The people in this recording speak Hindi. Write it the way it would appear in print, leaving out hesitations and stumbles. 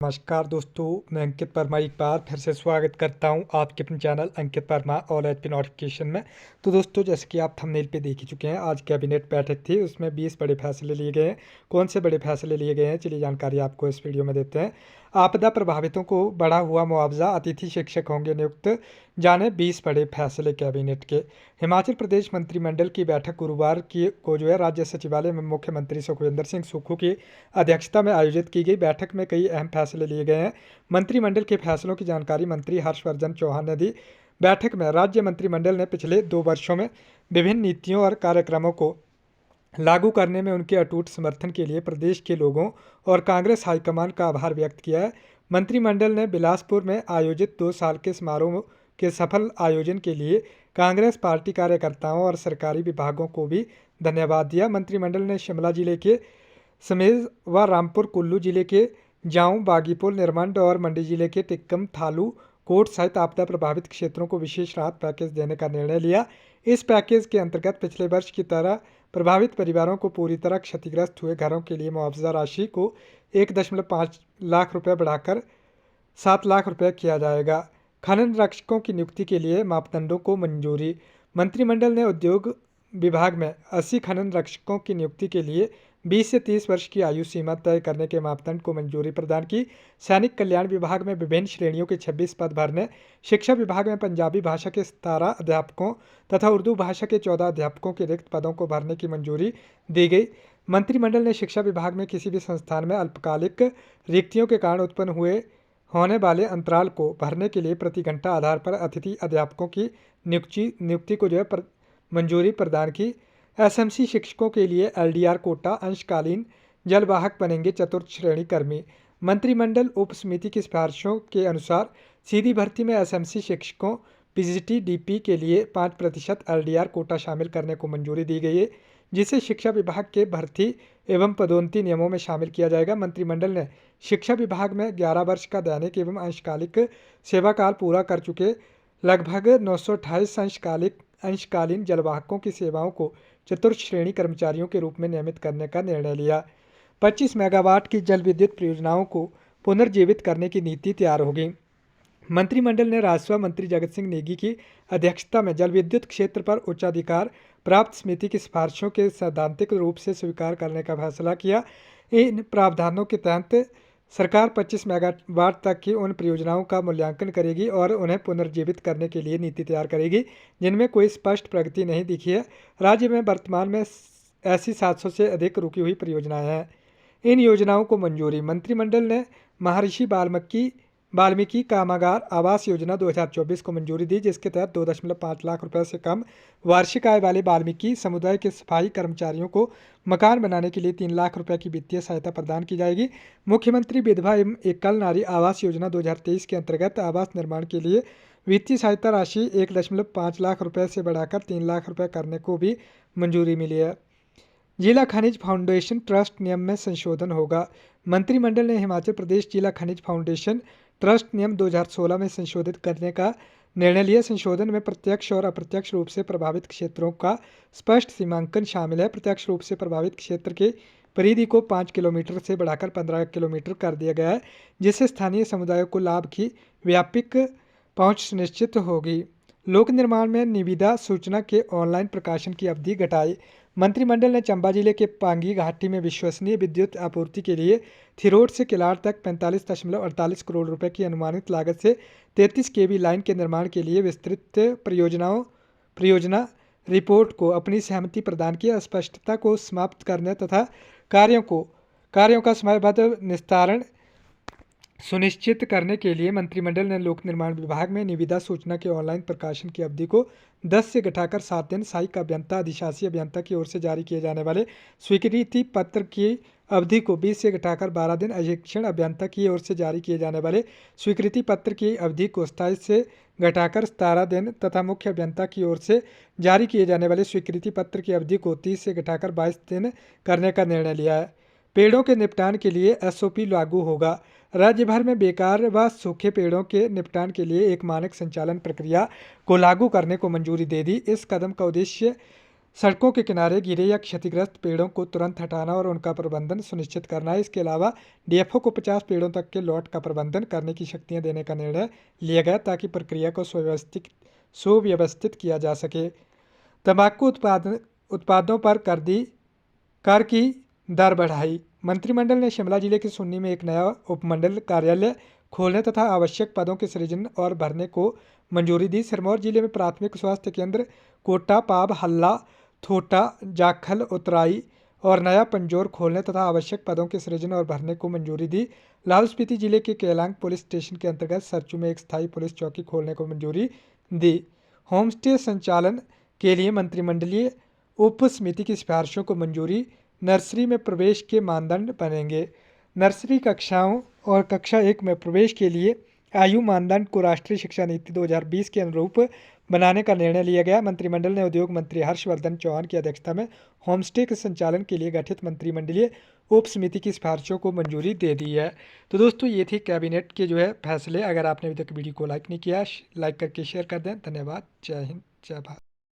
नमस्कार दोस्तों, मैं अंकित वर्मा एक बार फिर से स्वागत करता हूं आपके अपने चैनल अंकित वर्मा ऑल एचपी नोटिफिकेशन में। तो दोस्तों, जैसे कि आप थंबनेल पे देख ही चुके हैं, आज कैबिनेट बैठक थी, उसमें 20 बड़े फैसले लिए गए हैं। कौन से बड़े फैसले लिए गए हैं, चलिए जानकारी आपको इस वीडियो में देते हैं। आपदा प्रभावितों को बढ़ा हुआ मुआवजा, अतिथि शिक्षक होंगे नियुक्त, जाने 20 बड़े फैसले कैबिनेट के। हिमाचल प्रदेश मंत्रिमंडल की बैठक गुरुवार को राज्य सचिवालय में मुख्यमंत्री सुखविंदर सिंह सुक्खू की अध्यक्षता में आयोजित की गई। बैठक में कई अहम फैसले लिए गए हैं। मंत्रिमंडल के फैसलों की जानकारी मंत्री हर्षवर्धन चौहान ने दी। बैठक में राज्य मंत्रिमंडल ने पिछले 2 वर्षों में विभिन्न नीतियों और कार्यक्रमों को लागू करने में उनके अटूट समर्थन के लिए प्रदेश के लोगों और कांग्रेस हाईकमान का आभार व्यक्त किया है। मंत्रिमंडल ने बिलासपुर में आयोजित 2 साल के समारोह के सफल आयोजन के लिए कांग्रेस पार्टी कार्यकर्ताओं और सरकारी विभागों को भी धन्यवाद दिया। मंत्रिमंडल ने शिमला जिले के समेज व रामपुर कुल्लू जिले के जाऊं, बागीपुल, निरमंड और मंडी जिले के टिक्कम, थालू, कोट सहित आपदा प्रभावित क्षेत्रों को विशेष राहत पैकेज देने का निर्णय लिया। इस पैकेज के अंतर्गत पिछले वर्ष की तरह प्रभावित परिवारों को पूरी तरह क्षतिग्रस्त हुए घरों के लिए मुआवजा राशि को 1.5 लाख रुपये बढ़ाकर 7 लाख रुपये किया जाएगा। खनन रक्षकों की नियुक्ति के लिए मापदंडों को मंजूरी। मंत्रिमंडल ने उद्योग विभाग में 80 खनन रक्षकों की नियुक्ति के लिए 20 से 30 वर्ष की आयु सीमा तय करने के मापदंड को मंजूरी प्रदान की। सैनिक कल्याण विभाग में विभिन्न श्रेणियों के 26 पद भरने। शिक्षा विभाग में पंजाबी भाषा के 17 अध्यापकों तथा उर्दू भाषा के 14 अध्यापकों के रिक्त पदों को भरने की मंजूरी दी गई। मंत्रिमंडल ने शिक्षा विभाग में किसी भी संस्थान में अल्पकालिक रिक्तियों के कारण उत्पन्न होने वाले अंतराल को भरने के लिए प्रति घंटा आधार पर अतिथि अध्यापकों की नियुक्ति को मंजूरी प्रदान की। एसएमसी शिक्षकों के लिए एलडीआर कोटा अंशकालीन जलवाहक बनेंगे चतुर्थ श्रेणी कर्मी। मंत्रिमंडल उप समिति की सिफारिशों के अनुसार सीधी भर्ती में एसएमसी शिक्षकों पीजीटी डीपी के लिए 5% एलडीआर कोटा शामिल करने को मंजूरी दी गई है, जिसे शिक्षा विभाग के भर्ती एवं पदोन्नति नियमों में शामिल किया जाएगा। मंत्रिमंडल ने शिक्षा विभाग में 11 वर्ष का दैनिक एवं अंशकालिक सेवाकाल पूरा कर चुके लगभग 928 अंशकालीन जलवाहकों की सेवाओं को चतुर्थ श्रेणी कर्मचारियों के रूप में नियमित करने का निर्णय लिया। 25 मेगावाट की जल विद्युत परियोजनाओं को पुनर्जीवित करने की नीति तैयार होगी। मंत्रिमंडल ने राजस्व मंत्री जगत सिंह नेगी की अध्यक्षता में जल विद्युत क्षेत्र पर उच्चाधिकार प्राप्त समिति की सिफारिशों के सैद्धांतिक रूप से स्वीकार करने का फैसला किया। इन प्रावधानों के तहत सरकार 25 मेगावाट तक की उन परियोजनाओं का मूल्यांकन करेगी और उन्हें पुनर्जीवित करने के लिए नीति तैयार करेगी जिनमें कोई स्पष्ट प्रगति नहीं दिखी है। राज्य में वर्तमान में ऐसी 700 से अधिक रुकी हुई परियोजनाएं हैं। इन योजनाओं को मंजूरी। मंत्रिमंडल ने महर्षि वाल्मीकि कामगार आवास योजना 2024 को मंजूरी दी, जिसके तहत 2.5 लाख रुपए से कम वार्षिक आय वाले वाल्मीकि समुदाय के सफाई कर्मचारियों को मकान बनाने के लिए 3 लाख रुपए की वित्तीय सहायता प्रदान की जाएगी। मुख्यमंत्री विधवा एवं एकल नारी आवास योजना 2023 के अंतर्गत आवास निर्माण के लिए वित्तीय सहायता राशि 1.5 लाख रुपए से बढ़ाकर 3 लाख रुपए करने को भी मंजूरी मिली है। जिला खनिज फाउंडेशन ट्रस्ट नियम में संशोधन होगा। मंत्रिमंडल ने हिमाचल प्रदेश जिला खनिज फाउंडेशन ट्रस्ट नियम 2016 में संशोधित करने का निर्णय लिया। संशोधन में प्रत्यक्ष और अप्रत्यक्ष रूप से प्रभावित क्षेत्रों का स्पष्ट सीमांकन शामिल है। प्रत्यक्ष रूप से प्रभावित क्षेत्र के परिधि को 5 किलोमीटर से बढ़ाकर 15 किलोमीटर कर दिया गया है, जिससे स्थानीय समुदायों को लाभ की व्यापक पहुंच सुनिश्चित होगी। लोक निर्माण में निविदा सूचना के ऑनलाइन प्रकाशन की अवधि घटाई। मंत्रिमंडल ने चंबा जिले के पांगी घाटी में विश्वसनीय विद्युत आपूर्ति के लिए थिरोट से किलाड़ तक 45.48 करोड़ रुपए की अनुमानित लागत से 33 केवी लाइन के निर्माण के लिए विस्तृत परियोजना रिपोर्ट को अपनी सहमति प्रदान की। अस्पष्टता को समाप्त करने तथा कार्यों का समयबद्ध निस्तारण सुनिश्चित करने के लिए मंत्रिमंडल ने लोक निर्माण विभाग में निविदा सूचना के ऑनलाइन प्रकाशन की अवधि को 10 से घटाकर 7 दिन, सहायक अभियंता अधिशासी अभियंता की ओर से जारी किए जाने वाले स्वीकृति पत्र की अवधि को 20 से घटाकर 12 दिन, अधीक्षण अभियंता की ओर से जारी किए जाने वाले स्वीकृति पत्र की अवधि को 27 से घटाकर 17 दिन तथा मुख्य अभियंता की ओर से जारी किए जाने वाले स्वीकृति पत्र की अवधि को 30 से घटाकर 22 दिन करने का निर्णय लिया है। पेड़ों के निपटान के लिए एसओपी लागू होगा। राज्य भर में बेकार व सूखे पेड़ों के निपटान के लिए एक मानक संचालन प्रक्रिया को लागू करने को मंजूरी दे दी। इस कदम का उद्देश्य सड़कों के किनारे गिरे या क्षतिग्रस्त पेड़ों को तुरंत हटाना और उनका प्रबंधन सुनिश्चित करना है। इसके अलावा डीएफओ को 50 पेड़ों तक के लॉट का प्रबंधन करने की शक्तियां देने का निर्णय लिया गया ताकि प्रक्रिया को सुव्यवस्थित किया जा सके। तंबाकू उत्पादों पर कर की दर बढ़ाई। मंत्रिमंडल ने शिमला जिले के सुन्नी में एक नया उपमंडल कार्यालय खोलने तथा आवश्यक पदों के सृजन और भरने को मंजूरी दी। सिरमौर जिले में प्राथमिक स्वास्थ्य केंद्र कोटा, पाब, हल्ला, थोटा, जाखल, उतराई और नया पंजोर खोलने तथा आवश्यक पदों के सृजन और भरने को मंजूरी दी। लाहौल स्पीति जिले के केलांग पुलिस स्टेशन के अंतर्गत सरचू में एक स्थायी पुलिस चौकी खोलने को मंजूरी दी। होमस्टे संचालन के लिए मंत्रिमंडलीय उप समिति की सिफारिशों को मंजूरी। नर्सरी में प्रवेश के मानदंड बनेंगे। नर्सरी कक्षाओं और कक्षा 1 में प्रवेश के लिए आयु मानदंड को राष्ट्रीय शिक्षा नीति 2020 के अनुरूप बनाने का निर्णय लिया गया। मंत्रिमंडल ने उद्योग मंत्री हर्षवर्धन चौहान की अध्यक्षता में होमस्टे के संचालन के लिए गठित मंत्रिमंडलीय उप समिति की सिफारिशों को मंजूरी दे दी है। तो दोस्तों ये थे कैबिनेट के फैसले। अगर आपने अभी तक वीडियो को लाइक नहीं किया, लाइक करके शेयर कर दें। धन्यवाद। जय हिंद, जय भारत।